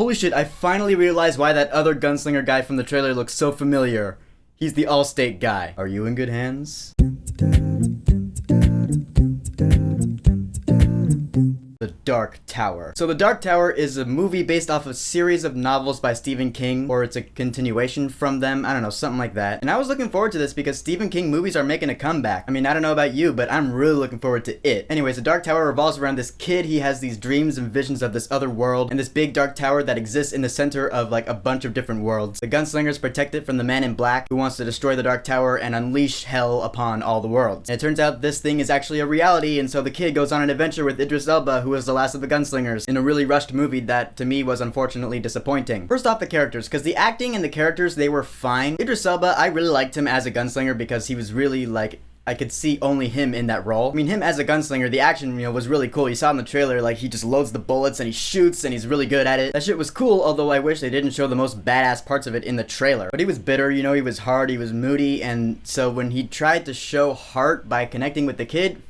Holy shit, I finally realized why that other gunslinger guy from the trailer looks so familiar. He's the Allstate guy. Are you in good hands? The Dark Tower. So The Dark Tower is a movie based off a series of novels by Stephen King, or it's a continuation from them. I don't know, something like that. And I was looking forward to this because Stephen King movies are making a comeback. I mean, I don't know about you, but I'm really looking forward to it. Anyways, The Dark Tower revolves around this kid. He has these dreams and visions of this other world and this big dark tower that exists in the center of like a bunch of different worlds. The gunslingers protect it from the man in black who wants to destroy the Dark Tower and unleash hell upon all the worlds. And it turns out this thing is actually a reality, and so the kid goes on an adventure with Idris Elba, who is the last of the gunslingers, in a really rushed movie that to me was unfortunately disappointing. First off, the characters, because the acting and the characters, they were fine. Idris Elba, I really liked him as a gunslinger because he was really like, I could see only him in that role. I mean, him as a gunslinger, the action, was really cool. You saw in the trailer, like, he just loads the bullets and he shoots and he's really good at it. That shit was cool, although I wish they didn't show the most badass parts of it in the trailer. But he was bitter, he was hard, he was moody, and so when he tried to show heart by connecting with the kid,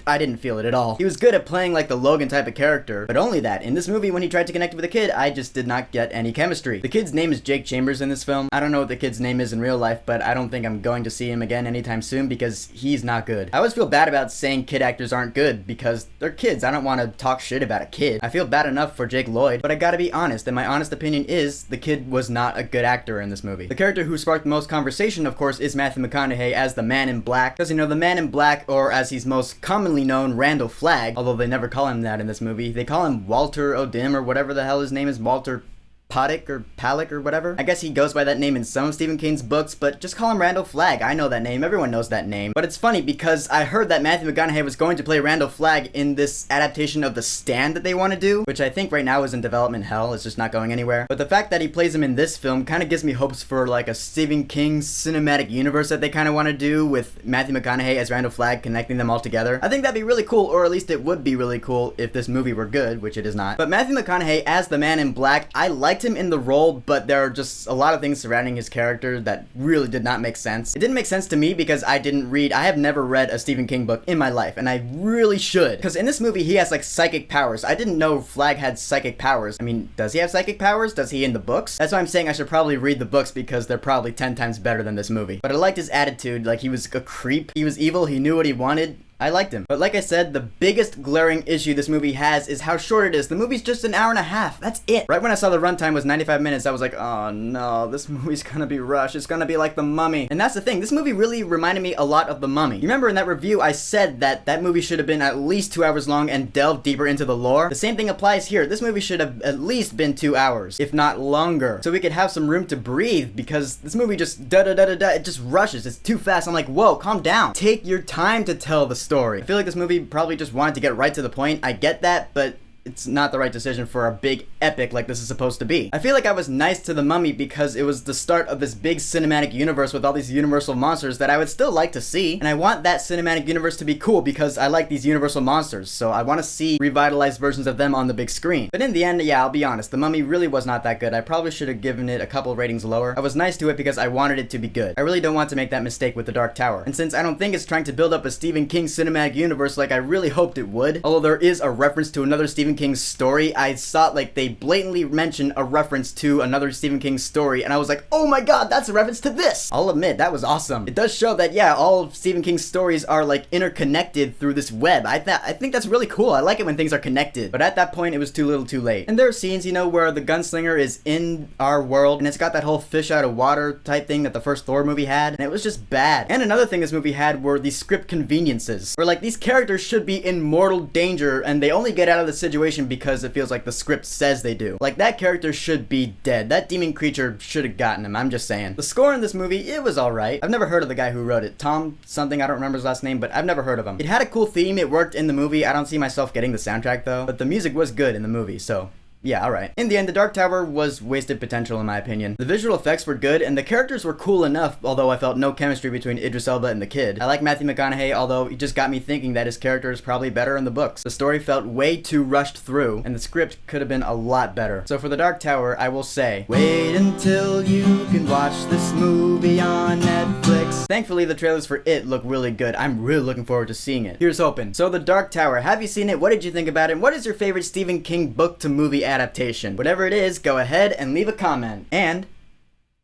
I didn't feel it at all. He was good at playing like the Logan type of character, but only that. In this movie, when he tried to connect with the kid, I just did not get any chemistry. The kid's name is Jake Chambers in this film. I don't know what the kid's name is in real life, but I don't think I'm going to see him again anytime soon because he's not good. I always feel bad about saying kid actors aren't good because they're kids. I don't want to talk shit about a kid. I feel bad enough for Jake Lloyd, but I gotta be honest, and my honest opinion is the kid was not a good actor in this movie. The character who sparked the most conversation, of course, is Matthew McConaughey as the Man in Black, because the Man in Black, or as he's most commonly known, Randall Flagg, although they never call him that in this movie. They call him Walter O'Dim or whatever the hell his name is, Walter Padick or Palick or whatever. I guess he goes by that name in some of Stephen King's books, but just call him Randall Flagg. I know that name. Everyone knows that name. But it's funny because I heard that Matthew McConaughey was going to play Randall Flagg in this adaptation of The Stand that they want to do, which I think right now is in development hell. It's just not going anywhere. But the fact that he plays him in this film kind of gives me hopes for like a Stephen King cinematic universe that they kind of want to do with Matthew McConaughey as Randall Flagg, connecting them all together. I think that'd be really cool, or at least it would be really cool if this movie were good, which it is not. But Matthew McConaughey as the Man in Black, I liked him in the role, but there are just a lot of things surrounding his character that really did not make sense. It didn't make sense to me because I have never read a Stephen King book in my life, and I really should. Because in this movie, he has like psychic powers. I didn't know Flagg had psychic powers. I mean, does he have psychic powers? Does he in the books? That's why I'm saying I should probably read the books because they're probably 10 times better than this movie. But I liked his attitude, like he was a creep. He was evil, he knew what he wanted. I liked him. But like I said, the biggest glaring issue this movie has is how short it is. The movie's just an hour and a half. That's it. Right when I saw the runtime was 95 minutes, I was like, oh no, this movie's gonna be rushed. It's gonna be like The Mummy. And that's the thing. This movie really reminded me a lot of The Mummy. You remember in that review, I said that that movie should have been at least 2 hours long and delved deeper into the lore. The same thing applies here. This movie should have at least been 2 hours, if not longer, so we could have some room to breathe, because this movie just da-da-da-da-da, it just rushes. It's too fast. I'm like, whoa, calm down. Take your time to tell the story. I feel like this movie probably just wanted to get right to the point. I get that, but it's not the right decision for a big epic like this is supposed to be. I feel like I was nice to The Mummy because it was the start of this big cinematic universe with all these Universal monsters that I would still like to see, and I want that cinematic universe to be cool because I like these Universal monsters, so I want to see revitalized versions of them on the big screen. But in the end, yeah, I'll be honest, The Mummy really was not that good. I probably should have given it a couple ratings lower. I was nice to it because I wanted it to be good. I really don't want to make that mistake with The Dark Tower, and since I don't think it's trying to build up a Stephen King cinematic universe like I really hoped it would, although there is a reference to another Stephen King story, I saw like they blatantly mentioned a reference to another Stephen King story, and I was like, oh my god, that's a reference to this! I'll admit, that was awesome. It does show that, yeah, all of Stephen King's stories are like interconnected through this web. I think that's really cool. I like it when things are connected, but at that point it was too little too late. And there are scenes, where the gunslinger is in our world, and it's got that whole fish out of water type thing that the first Thor movie had, and it was just bad. And another thing this movie had were these script conveniences, where like these characters should be in mortal danger, and they only get out of the situation because it feels like the script says they do. Like, that character should be dead. That demon creature should have gotten him. I'm just saying. The score in this movie, it was alright. I've never heard of the guy who wrote it. Tom something, I don't remember his last name, but I've never heard of him. It had a cool theme. It worked in the movie. I don't see myself getting the soundtrack though, but the music was good in the movie, so yeah, alright. In the end, The Dark Tower was wasted potential in my opinion. The visual effects were good, and the characters were cool enough, although I felt no chemistry between Idris Elba and the kid. I like Matthew McConaughey, although he just got me thinking that his character is probably better in the books. The story felt way too rushed through, and the script could have been a lot better. So for The Dark Tower, I will say, wait until you can watch this movie on Netflix. 6. Thankfully, the trailers for It look really good. I'm really looking forward to seeing it. Here's hoping. So, The Dark Tower. Have you seen it? What did you think about it? And what is your favorite Stephen King book to movie adaptation? Whatever it is, go ahead and leave a comment. And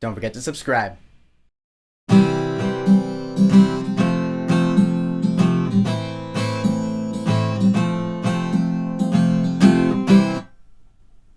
don't forget to subscribe.